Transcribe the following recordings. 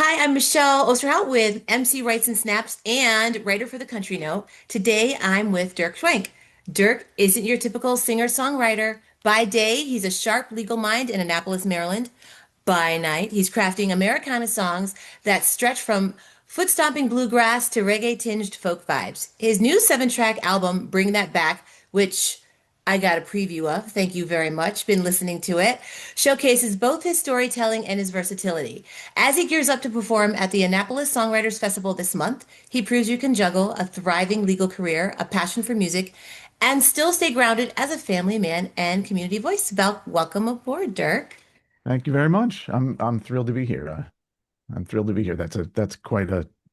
Hi, I'm Michelle Osterhout with MC Writes and Snaps and writer for the Country Note. Today I'm with Dirk Schwenk. Dirk isn't your typical singer-songwriter. By day, he's a sharp legal mind in Annapolis, Maryland. By night, he's crafting Americana songs that stretch from foot-stomping bluegrass to reggae-tinged folk vibes. His new seven-track album, Bring That Back, which I got a preview of. Thank you very much. Been listening to it. Showcases both his storytelling and his versatility. As he gears up to perform at the Annapolis Songwriters Festival this month, he proves you can juggle a thriving legal career, a passion for music, and still stay grounded as a family man and community voice. Welcome aboard, Dirk. Thank you very much. I'm thrilled to be here. I'm thrilled to be here. That's quite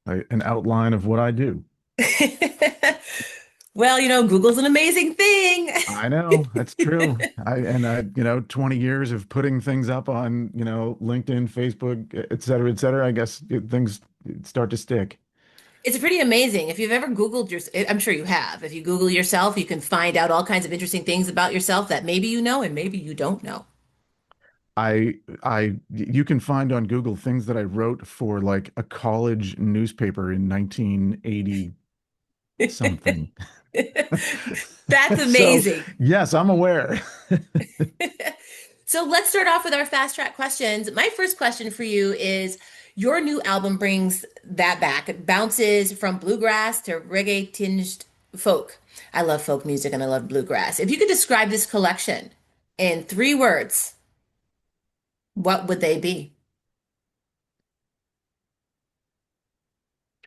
an outline of what I do. Well, Google's an amazing thing. I know that's true. 20 years of putting things up on, LinkedIn, Facebook, et cetera, et cetera. I guess things start to stick. It's pretty amazing. If you've ever Googled your, I'm sure you have. If you Google yourself, you can find out all kinds of interesting things about yourself that maybe you know and maybe you don't know. You can find on Google things that I wrote for like a college newspaper in 1980 something. That's So, amazing. yes, I'm aware. So let's start off with our fast track questions. My first question for you is your new album brings that back. It bounces from bluegrass to reggae tinged folk. I love folk music and I love bluegrass. If you could describe this collection in three words, what would they be?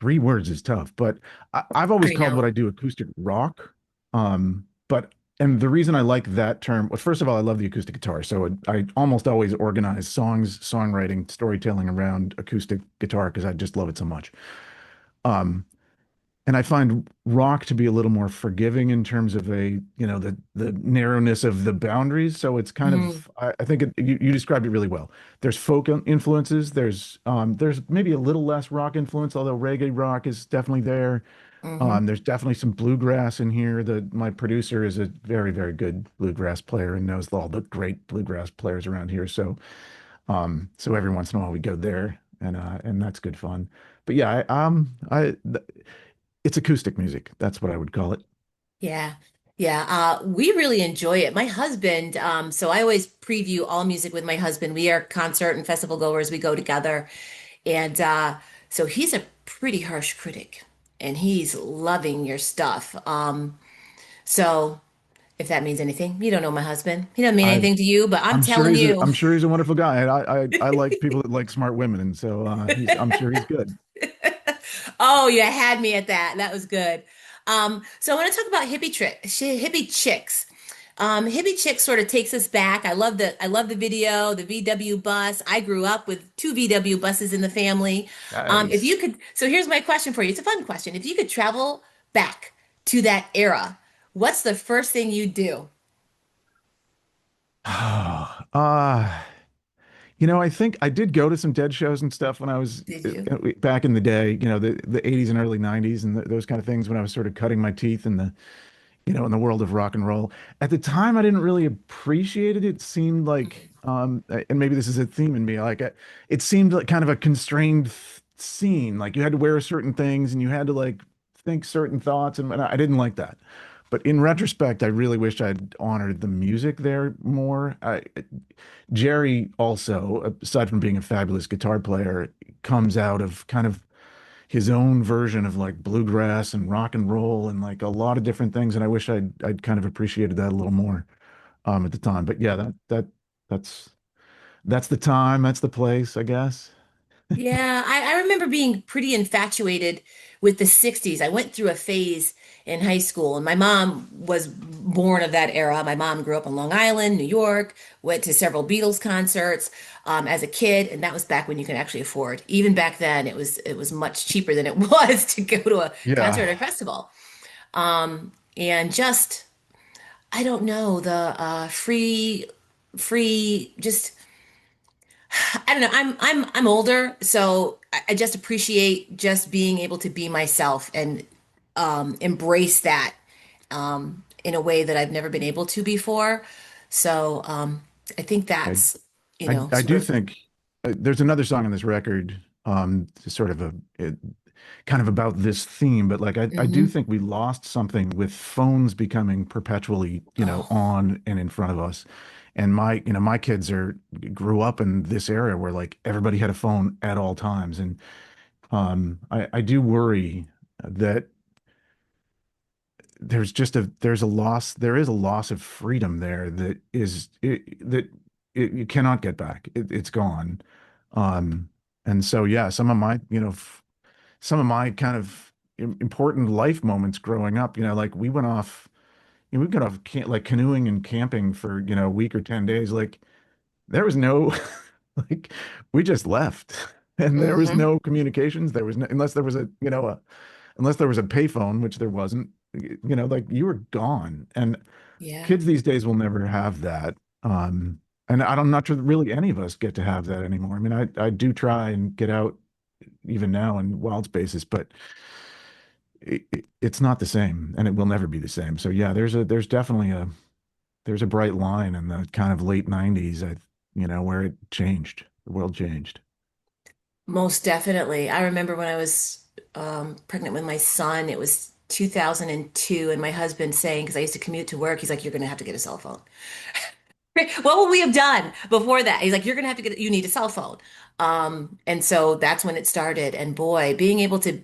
Three words is tough, but I've always I called what know. I do acoustic rock. But and the reason I like that term, well, first of all, I love the acoustic guitar, so I almost always organize songs, songwriting, storytelling around acoustic guitar because I just love it so much. Um, and I find rock to be a little more forgiving in terms of the narrowness of the boundaries. So it's kind Mhm, of I think you described it really well. There's folk influences. There's maybe a little less rock influence, although reggae rock is definitely there. mhm. There's definitely some bluegrass in here. My producer is a very, very good bluegrass player and knows all the great bluegrass players around here. So every once in a while we go there, and that's good fun. But yeah, it's acoustic music. That's what I would call it. Yeah. Yeah. We really enjoy it. My husband, so I always preview all music with my husband. We are concert and festival goers. We go together. And so he's a pretty harsh critic and he's loving your stuff. So if that means anything, you don't know my husband. He doesn't mean I anything to you, but I'm telling you. I'm sure he's a wonderful guy. And I like people that like smart women, and so I'm sure he's good. Oh, you had me at that. That was good. So I want to talk about hippie chicks. Hippie Chicks sort of takes us back. I love the video, the VW bus. I grew up with two VW buses in the family. If you Nice. could, so here's my question for you. It's a fun question. If you could travel back to that era, what's the first thing you'd do? Uh, I think I did go to some Dead shows and stuff when I was Did you? back in the day, the 80s and early 90s and those kind of things when I was sort of cutting my teeth in the world of rock and roll. At the time, I didn't really appreciate it. It seemed like, and maybe this is a theme in me, like it seemed like kind of a constrained scene. Like you had to wear certain things and you had to like think certain thoughts, and I didn't like that. But in retrospect, I really wish I'd honored the music there more. Jerry also, aside from being a fabulous guitar player, comes out of kind of his own version of like bluegrass and rock and roll and like a lot of different things. And I wish I'd kind of appreciated that a little more at the time. But yeah, that's that's the time, that's the place, I guess. Yeah, I remember being pretty infatuated with the 60s. I went through a phase in high school, and my mom was born of that era. My mom grew up on Long Island, New York, went to several Beatles concerts as a kid, and that was back when you could actually afford. Even back then, it was much cheaper than it was to go to a Yeah. concert or festival. And just I don't know the free just I don't know. I'm older, so I just appreciate just being able to be myself and embrace that in a way that I've never been able to before. So I think I that's, I sort do of think there's another song on this record. sort of kind of about this theme, but like I do Hmm. think we lost something with phones becoming perpetually, Oh, on and in front of us. And my kids grew up in this area where like everybody had a phone at all times. And I do worry that there is a loss of freedom there that you cannot get back. It's gone. Um, and so yeah, some of my kind of important life moments growing up, like we went off like canoeing and camping for, a week or 10 days. Like there was no, like we just left and there was hmm. no communications. There was no, unless there was unless there was a payphone, which there wasn't, like you were gone. And Yeah. kids these days will never have that. Um, and I'm not sure that really any of us get to have that anymore. I mean, I do try and get out even now in wild spaces, but it's not the same, and it will never be the same. So yeah, there's definitely there's a bright line in the kind of late '90s, where it changed, the world changed. Most definitely. I remember when I was pregnant with my son, it was 2002, and my husband saying, because I used to commute to work, he's like, "You're going to have to get a cell phone." What would we have done before that? He's like, "You're going to have to you need a cell phone." And so that's when it started. And boy, being able to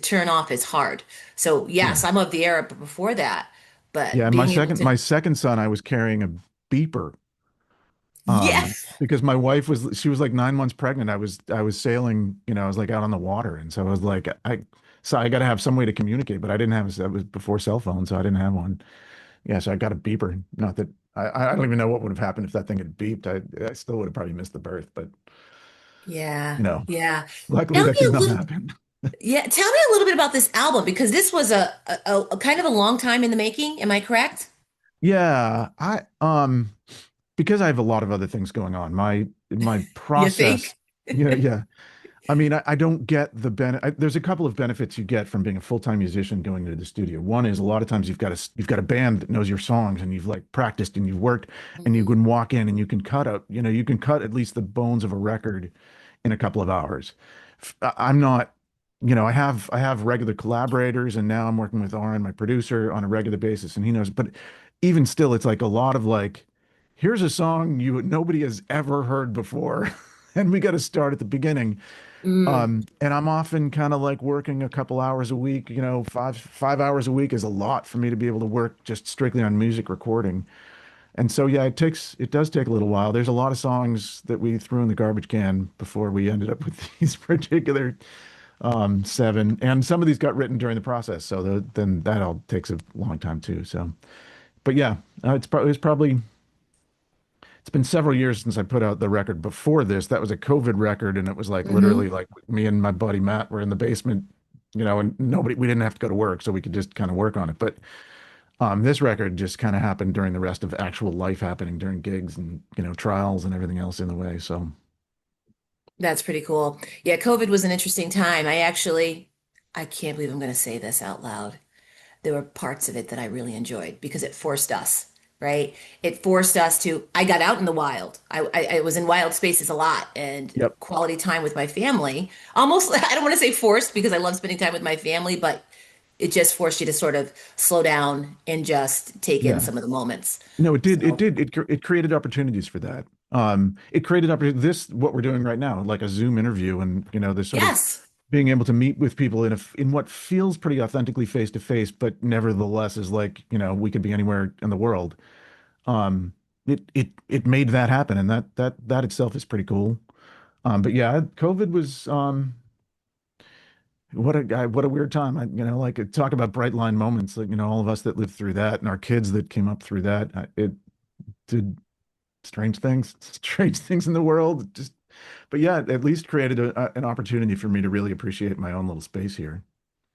turn off is hard. So Yeah, yes, I'm of the era before that, yeah. but And being able to, my second son, I was carrying a beeper, yeah, because my wife she was like 9 months pregnant. I was sailing, I was like out on the water, and so I was like, so I got to have some way to communicate, but I didn't have, that was before cell phone, so I didn't have one. Yeah, so I got a beeper. Not that I don't even know what would have happened if that thing had beeped. I still would have probably missed the birth, but yeah, you know, yeah. luckily Tell that me did a not little. happen. Yeah, tell me a little bit about this album because this was a kind of a long time in the making. Am I correct? Yeah, because I have a lot of other things going on. My You process, think? yeah. I mean, I don't get the there's a couple of benefits you get from being a full-time musician going into the studio. One is a lot of times you've got a band that knows your songs and you've like practiced and you've worked and you Hmm. can walk in and you can cut at least the bones of a record in a couple of hours. I'm not, I have regular collaborators and now I'm working with Aaron, my producer, on a regular basis and he knows, but even still, it's like a lot of like, here's a song nobody has ever heard before. And we got to start at the beginning. Mm. And I'm often kind of like working a couple hours a week, 5 hours a week is a lot for me to be able to work just strictly on music recording. And so, yeah, it does take a little while. There's a lot of songs that we threw in the garbage can before we ended up with these particular seven. And some of these got written during the process. So then that all takes a long time too. So, but yeah, it's been several years since I put out the record before this. That was a COVID record, and it was like literally Hmm. like me and my buddy Matt were in the basement, and we didn't have to go to work, so we could just kind of work on it. But this record just kind of happened during the rest of actual life happening during gigs and trials and everything else in the way. So That's pretty cool. Yeah, COVID was an interesting time. I can't believe I'm going to say this out loud. There were parts of it that I really enjoyed because it forced us, right? It forced us to, I got out in the wild. I was in wild spaces a lot and yep, quality time with my family. Almost, I don't want to say forced because I love spending time with my family, but it just forced you to sort of slow down and just take in yeah. some of the moments. No, it did. It So, did. It created opportunities for that. It created this what we're doing right now, like a Zoom interview, and this sort of yes. being able to meet with people in what feels pretty authentically face to face, but nevertheless is like we could be anywhere in the world. Um, it made that happen, and that itself is pretty cool. But yeah, COVID was what a weird time. Like talk about bright line moments, like all of us that lived through that, and our kids that came up through that. It did strange things in the world. Just, but yeah, at least created an opportunity for me to really appreciate my own little space here.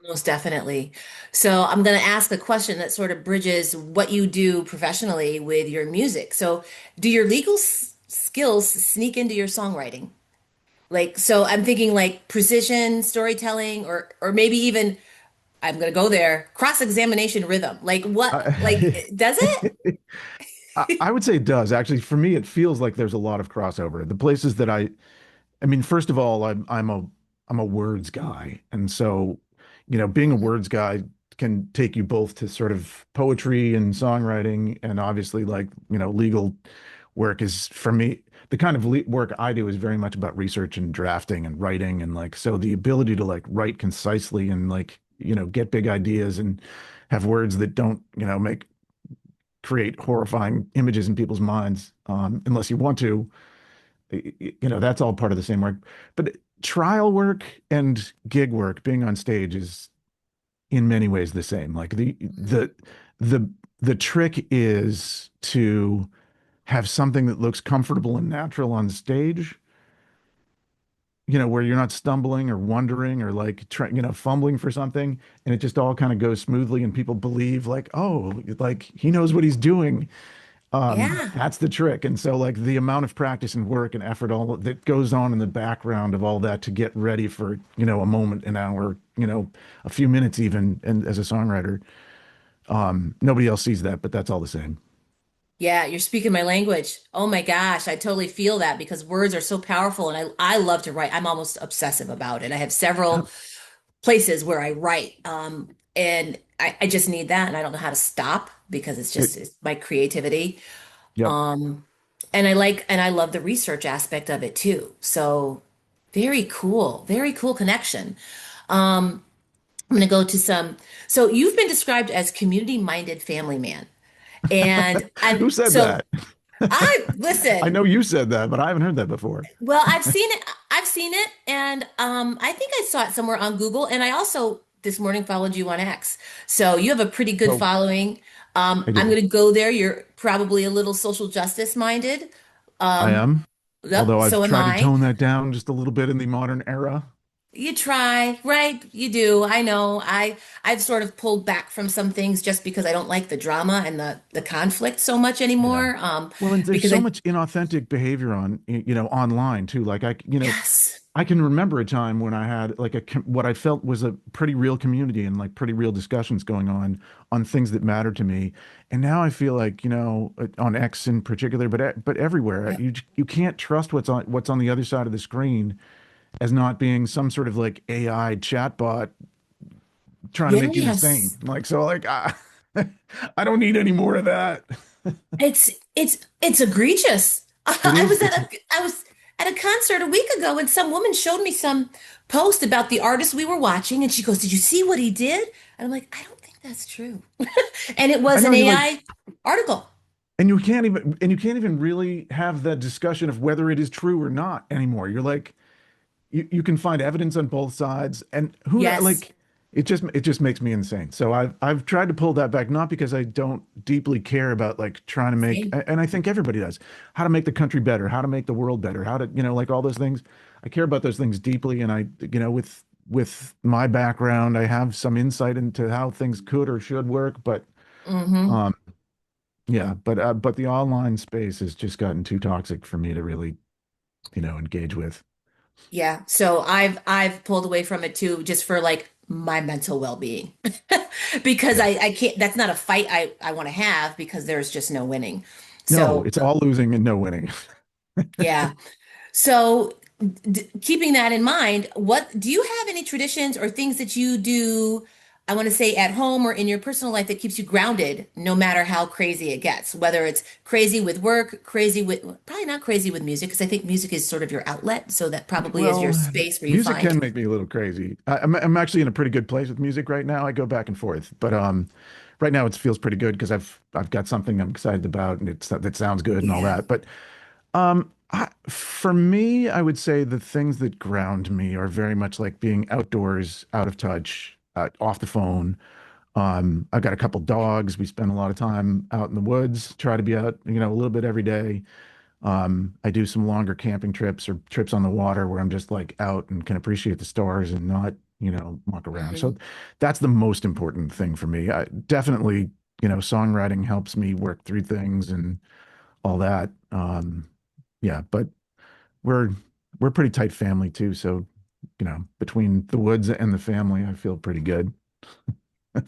Most definitely. So I'm going to ask a question that sort of bridges what you do professionally with your music. So do your legal skills sneak into your songwriting? Like, so I'm thinking like precision storytelling or maybe even I'm going to go there, cross-examination rhythm. Like I, does it? I would say it does. Actually, for me, it feels like there's a lot of crossover. The places that I mean, first of all, I'm a words guy, and so being a words guy can take you both to sort of poetry and songwriting, and obviously, like legal work is for me. The kind of work I do is very much about research and drafting and writing, and like so the ability to like write concisely and like get big ideas and have words that don't make create horrifying images in people's minds, unless you want to. That's all part of the same work. But trial work and gig work, being on stage, is in many ways the same. Like the the trick is to have something that looks comfortable and natural on stage, where you're not stumbling or wondering or like fumbling for something, and it just all kind of goes smoothly and people believe like, oh, like he knows what he's doing. Yeah. That's the trick. And so like the amount of practice and work and effort all that goes on in the background of all that to get ready for, a moment, an hour, a few minutes even, and as a songwriter, nobody else sees that, but that's all the same. Yeah, you're speaking my language. Oh my gosh, I totally feel that because words are so powerful and I love to write. I'm almost obsessive about it. I have several Yep. places where I write. And I just need that and I don't know how to stop because It, it's my creativity. yep. Um, and I love the research aspect of it too. So very cool connection. I'm gonna go to some. So you've been described as community-minded family man. And Who said so that? I I listen. know you said that, but I haven't heard that before. Well, I've seen it. I've seen it, and I think I saw it somewhere on Google. And I also this morning followed you on X, so you have a pretty good Oh, following. I I'm do. going to go there. You're probably a little social justice minded. I Um, am. yep, Although I've so am tried to I. tone that down just a little bit in the modern era. You try, right? You do. I know. I've sort of pulled back from some things just because I don't like the drama and the conflict so much Yeah. anymore. Well, and there's Because so I much inauthentic behavior on, online too. Like yes, I can remember a time when I had like what I felt was a pretty real community and like pretty real discussions going on things that mattered to me. And now I feel like, on X in particular, but everywhere, yep, you can't trust what's on the other side of the screen as not being some sort of like AI chatbot trying to make you insane. yes. Like so like I don't need any more of that. It's egregious. It is it's I was at a concert a week ago and some woman showed me some post about the artist we were watching and she goes, "Did you see what he did?" And I'm like, "I don't think that's true." And it I was know an you like AI article. and you can't even really have that discussion of whether it is true or not anymore. You're like you can find evidence on both sides and Yes, like it just makes me insane. So I've tried to pull that back, not because I don't deeply care about like trying to make, same. and I think everybody does, how to make the country better, how to make the world better, how to, like all those things. I care about those things deeply, and with my background, I have some insight into how things could or should work, but Hmm. um yeah, but the online space has just gotten too toxic for me to really, engage with. Yeah. So I've pulled away from it too, just for like my mental well-being. Because Yeah. I can't, that's not a fight I want to have because there's just no winning. No, So it's all losing and no winning. yeah. So, keeping that in mind, what do you have any traditions or things that you do? I want to say at home or in your personal life that keeps you grounded, no matter how crazy it gets, whether it's crazy with work, crazy with, well, probably not crazy with music, because I think music is sort of your outlet. So that probably is your Well, space where you music find, can make me a little crazy. I'm actually in a pretty good place with music right now. I go back and forth, but right now it feels pretty good because I've got something I'm excited about and that sounds good and all yeah. that. But for me, I would say the things that ground me are very much like being outdoors, out of touch, off the phone. I've got a couple dogs. We spend a lot of time out in the woods, try to be out, a little bit every day. I do some longer camping trips or trips on the water where I'm just like out and can appreciate the stars and not, muck around. So Hmm. that's the most important thing for me. I definitely, songwriting helps me work through things and all that. Yeah, but we're we're a pretty tight family too. So, between the woods and the family, I feel pretty good.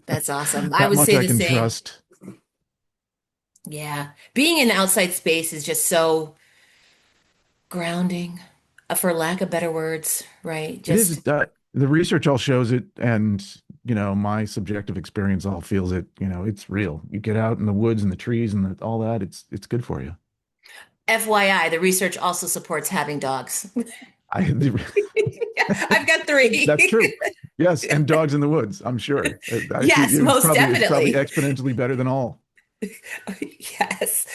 That's awesome. I That would much say I the can same. trust. Yeah. Being in outside space is just so grounding. For lack of better words, right? It is Just the research all shows it, and my subjective experience all feels it. It's real. You get out in the woods and the trees and all that. It's good for you. FYI, the research also supports having dogs. I I've got That's three. true. Yes, and dogs in the woods. I'm sure. Yes, most It's probably definitely. exponentially better than all. Yes.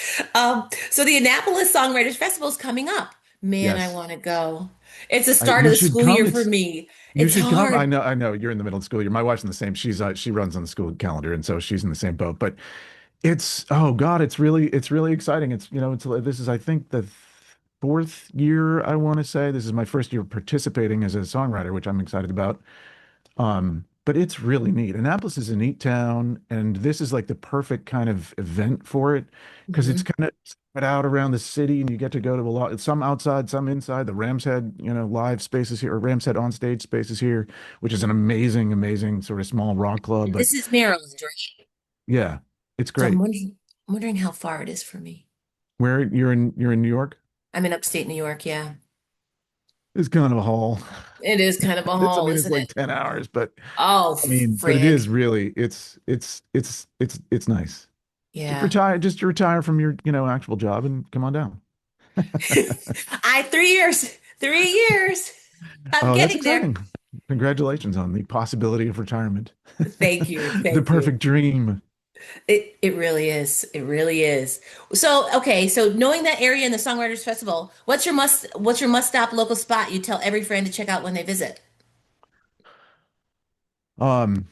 So the Annapolis Songwriters Festival is coming up. Man, I Yes, want to go. It's the start of you the should school come. year for me. You It's should come. hard. I know you're in the middle of school year. My wife's in the same. She runs on the school calendar, and so she's in the same boat. But it's oh God, it's really exciting. This is I think the fourth year I want to say. This is my first year participating as a songwriter, which I'm excited about. But it's really neat. Annapolis is a neat town, and this is like the perfect kind of event for it because it's Mhm. kind of spread out around the city, and you get to go to a lot, some outside, some inside. The Ram's Head, live spaces here, or Ram's Head on stage spaces here, which is an amazing, amazing sort of small rock club. But This is Maryland, right? yeah, it's So great. I'm wondering how far it is for me. Where you're in New York? I'm in upstate New York, yeah. It's kind of a haul. It is kind of a It's I haul, mean it's isn't like it? 10 hours, but Oh, but it is frig. really it's nice. Yeah. Just retire from your, actual job and come on down. I 3 years. 3 years. I'm Oh, that's getting there. exciting. Congratulations on the possibility of retirement. Thank you. The Thank you. perfect dream. It really is. It really is. So, okay, so knowing that area in the Songwriters Festival, what's your must stop local spot you tell every friend to check out when they visit? Um,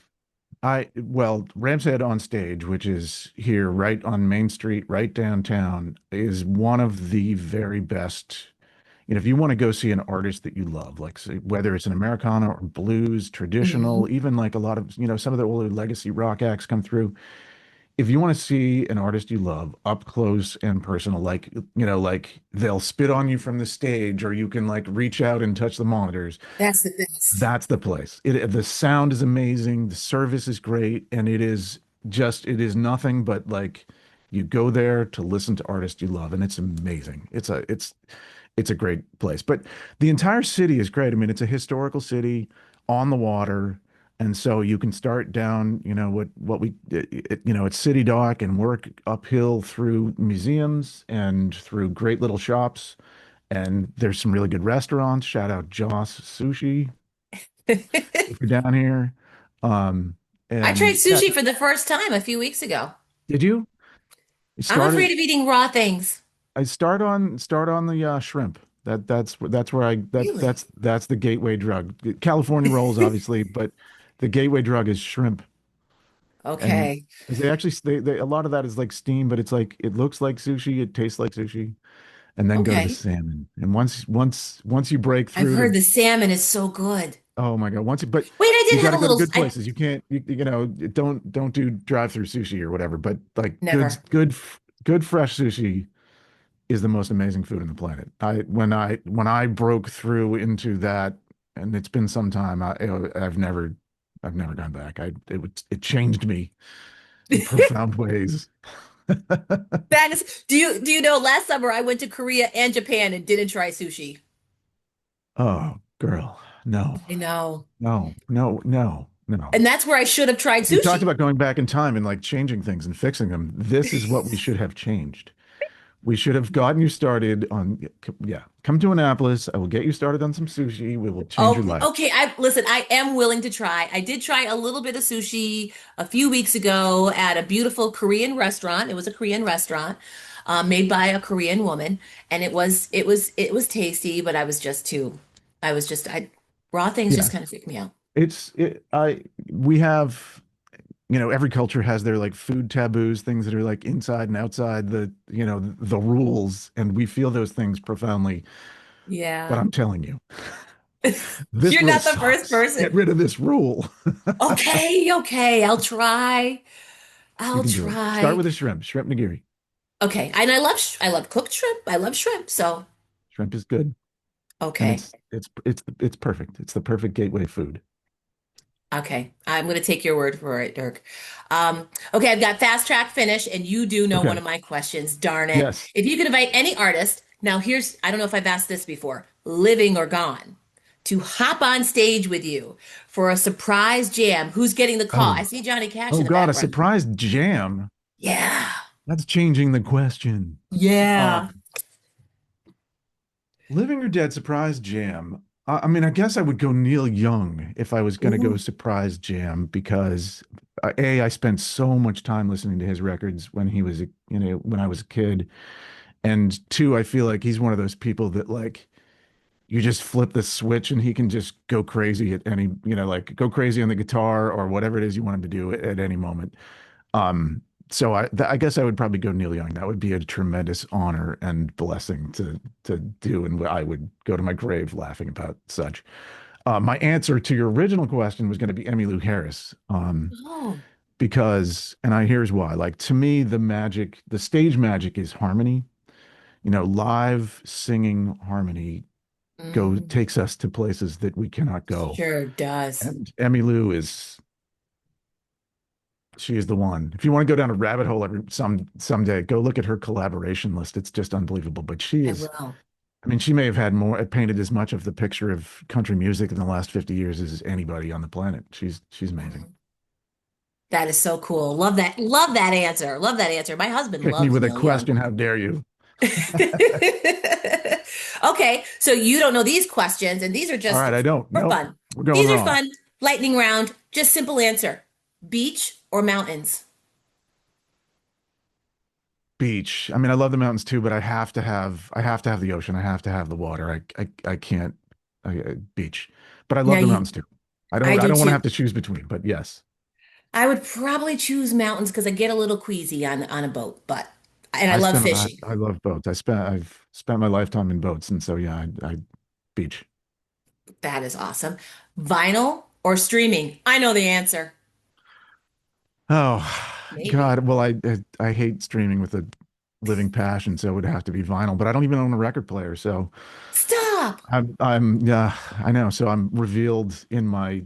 Ramshead on Stage, which is here right on Main Street, right downtown, is one of the very best. If you want to go see an artist that you love, like say, whether it's an Americana or blues, traditional, Mhm. even like a lot of, some of the older legacy rock acts come through. If you want to see an artist you love up close and personal, like they'll spit on you from the stage, or you can like reach out and touch the monitors, That's the best. that's the place. The sound is amazing, the service is great, and it is nothing but like you go there to listen to artists you love, and it's amazing. It's a great place. But the entire city is great. I mean, it's a historical city on the water. And so you can start down, it's City Dock, and work uphill through museums and through great little shops. And there's some really good restaurants. Shout out Joss Sushi if you're down here. Um, I tried and yeah, sushi for the first time a few weeks ago. did you? It I'm started afraid of eating raw things. I start on the shrimp. That's where Really? that's the gateway drug. California rolls, obviously, but the gateway drug is shrimp. And Okay. because they actually they a lot of that is like steam, but it's like it looks like sushi, it tastes like sushi, and then go to the Okay. salmon. And once you break I've through heard to the salmon is so good. oh my God, but Wait, I you did got have to a go to little, good I places. You can't don't do drive-through sushi or whatever, but like never. good fresh sushi is the most amazing food on the planet. When I broke through into that, and it's been some time, I've never gone back. It changed me in profound ways. That is, do you know last summer I went to Korea and Japan and didn't try sushi. Oh, girl, no, I know. no, no, no, no. And that's where I should have tried You talked sushi. about going back in time and like changing things and fixing them. This is what we should have changed. We should have gotten you started on, yeah, come to Annapolis. I will get you started on some sushi. We will change your Oh, life. okay. I listen, I am willing to try. I did try a little bit of sushi a few weeks ago at a beautiful Korean restaurant. It was a Korean restaurant, made by a Korean woman, and it was tasty, but I was just I raw things just Yeah, kind of freak me out. we have, every culture has their like food taboos, things that are like inside and outside the rules, and we feel those things profoundly. But Yeah. I'm telling you, this You're rule not the first sucks. Get person. rid of this rule. Okay, okay, I'll try. You I'll can do it. Start try. with a shrimp nigiri. Okay, and I love cooked shrimp. I love shrimp. So, Shrimp is good, and okay. it's perfect. It's the perfect gateway food. Okay, I'm going to take your word for it, Dirk. Okay, I've got fast track finish, and you do know one Okay. of my questions. Darn it. Yes. If you could invite any artist, now I don't know if I've asked this before. living or gone, to hop on stage with you for a surprise jam. Who's getting the call? I Oh, see Johnny Cash oh in the God, a background. surprise jam. Yeah. That's changing the question. Yeah. Um, Living or Dead surprise jam. I mean, I guess I would go Neil Young if I was going to go Ooh. surprise jam because A, I spent so much time listening to his records when he was, when I was a kid. And two, I feel like he's one of those people that like you just flip the switch and he can just go crazy at any, like go crazy on the guitar or whatever it is you want him to do at any moment. Um, so I guess I would probably go Neil Young. That would be a tremendous honor and blessing to do, and I would go to my grave laughing about such. My answer to your original question was going to be Emmylou Harris, Oh. because, and here's why. Like to me, the magic, the stage magic is harmony. Live singing harmony Mm, takes us to places that we cannot go. sure does. And Emmylou is She is the one. If you want to go down a rabbit hole someday, go look at her collaboration list. It's just unbelievable. But she I is, will. I mean, she may have had more, painted as much of the picture of country music in the last 50 years as anybody on the planet. She's amazing. Mhm. That is so cool. Love that. Love that answer. Love that answer. My husband Pick me loves with a Neil Young. question. How dare you? Okay, so you don't know these questions, and these are All just right, I don't. for Nope. fun. We're going These are wrong. fun. Lightning round. Just simple answer. Beach or mountains? Beach. I mean, I love the mountains too, but I have to have the ocean. I have to have the water. I can't, beach, but I Now love the you, mountains too. I I don't, I do don't want to too. have to choose between, but yes. I would probably choose mountains because I get a little queasy on a boat, but and I I love spent I, fishing. I love boats. I've spent my lifetime in boats, and so yeah, beach. That is awesome. Vinyl or streaming? I know the answer. Oh Maybe. God, well I hate streaming with a living passion, so it would have to be vinyl. But I don't even own a record player, so Stop. I'm yeah, I know. So I'm revealed in my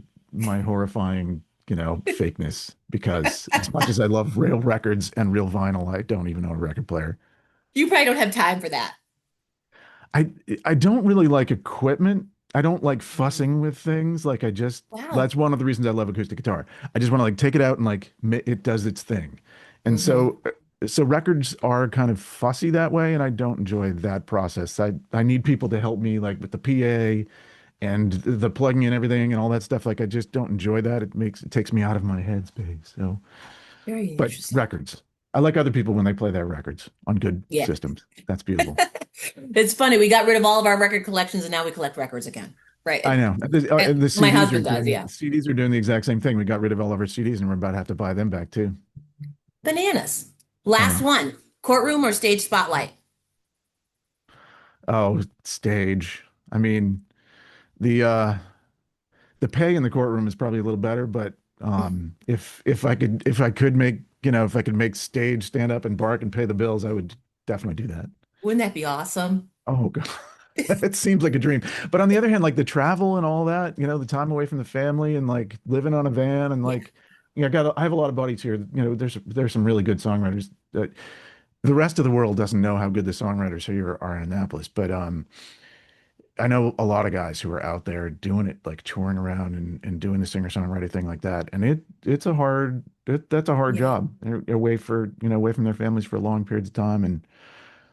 horrifying, fakeness because as much as I love real records and real vinyl, I don't even own a record player. You probably don't have time for that. I I don't really like equipment. I don't like Mhm. fussing with things. Like Wow. that's one of the reasons I love acoustic guitar. I just want to like take it out and like it does its thing. And Hmm. so records are kind of fussy that way, and I don't enjoy that process. I need people to help me like with the PA and the plugging in everything and all that stuff. Like I just don't enjoy that. It takes me out of my headspace. So, Very but interesting. records. I like other people when they play their records on good Yeah. systems. That's beautiful. It's funny. We got rid of all of our record collections and now we collect records again. I Right. know. The My CDs are husband does. doing Yeah. the exact same thing. We got rid of all of our CDs and we're about to have to buy them back too. Bananas. I Last know. one. Courtroom or stage spotlight? Oh, stage. I mean, the uh the pay in the courtroom is probably a little better, but if I could make, if I could make stage stand up and bark and pay the bills, I would definitely do that. Wouldn't that be awesome? Oh God. It seems like a dream. But on the other hand, like the travel and all that, the time away from the family and like living on a van and Yeah. like, I have a lot of buddies here. There's some really good songwriters that the rest of the world doesn't know how good the songwriters here are in Annapolis. But I know a lot of guys who are out there doing it, like touring around and doing the singer-songwriter thing like that. And that's a hard Yeah. job. They're away from their families for long periods of time and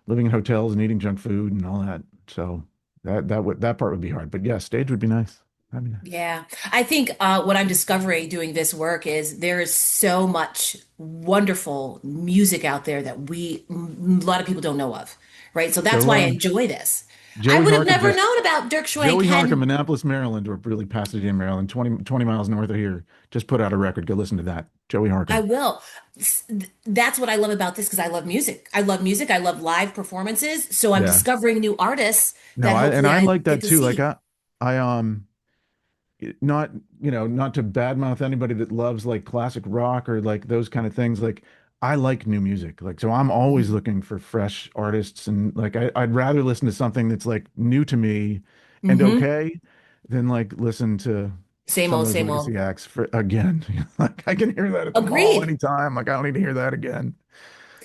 living in hotels and eating junk food and all that. So that part would be hard. But yeah, stage would be nice. That'd be nice. Yeah. I think what I'm discovering doing this work is there is so much wonderful music out there that a lot of people don't know of. Right. So that's Go why I enjoy this. I Joey would have Harka never just known about Dirk Schwenk Joey Harka, had Annapolis, Maryland, or really Pasadena, Maryland, 20 miles north of here, just put out a record. Go listen to that. Joey I Harka. will. That's what I love about this because I love music. I love music. I love live performances. So I'm Yeah. discovering new artists No, that hopefully I I like get that to too. Like see. I not not to badmouth anybody that loves like classic rock or like those kind of things. Like I like new music. Like so I'm always Mhm. looking for fresh artists and like I'd rather listen to something that's like new to me and Hmm. okay than like listen to Same some of old, those same old. legacy acts for again. Like I can hear that at the mall Agreed. anytime. Like I don't need to hear that again.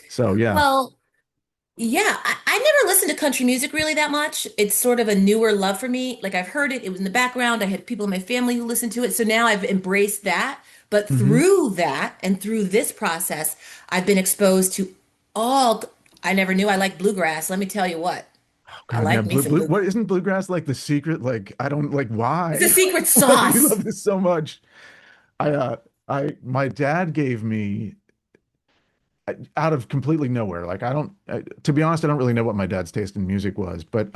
So yeah. Well, Yeah, I never listened to country music really that much. It's sort of a newer love for me. Like I've heard it, it was in the background. I had people in my family who listened to it. So now I've embraced that. But Hmm. through that and through this process, I've been exposed to all, I never knew I liked bluegrass. Let me tell you what, Oh I God, yeah, like me some blue. what isn't bluegrass like the secret? Like, I don't like It's a why? secret Why do you sauce. love this so much? I my dad gave me out of completely nowhere. Like, to be honest, I don't really know what my dad's taste in music was, but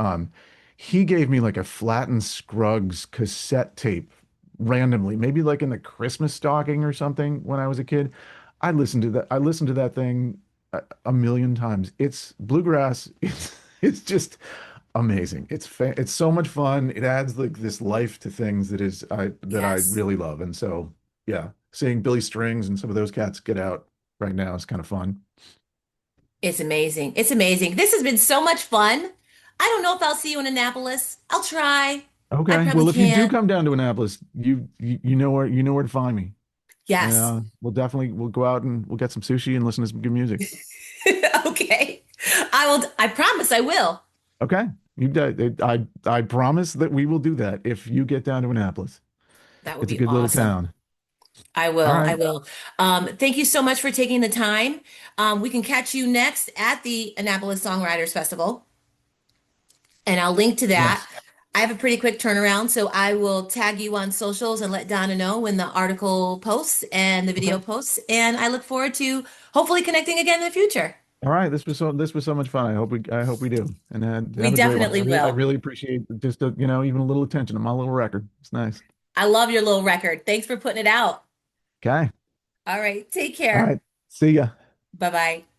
he gave me like a Flattened Scruggs cassette tape randomly, maybe like in the Christmas stocking or something when I was a kid. I listened to that. I listened to that thing a million times. It's bluegrass. It's just amazing. It's so much fun. It adds like this life to things that I Yes. really love. And so yeah, seeing Billy Strings and some of those cats get out right now is kind of fun. It's amazing. It's amazing. This has been so much fun. I don't know if I'll see you in Annapolis. I'll try. I Okay. probably Well, if you do can't. come down to Annapolis, you know where to find me. And Yes. we'll go out and we'll get some sushi and listen to some good music. Okay. I promise I will. Okay. I promise that we will do that if you get down to Annapolis. That would It's a be good little awesome. town. I All will. I right. will. Thank you so much for taking the time. We can catch you next at the Annapolis Songwriters Festival, and I'll link to that. Yes. I have a pretty quick turnaround, so I will tag you on socials and let Donna know when the article posts and the video Okay. posts. And I look forward to hopefully connecting again in the future. All right. This was so much fun. I hope we do. And We have a great one. definitely I will. really appreciate just even a little attention on my little record. It's nice. I love your little record. Thanks for putting it out. Okay. All right. Take All care. right. See ya. Bye bye.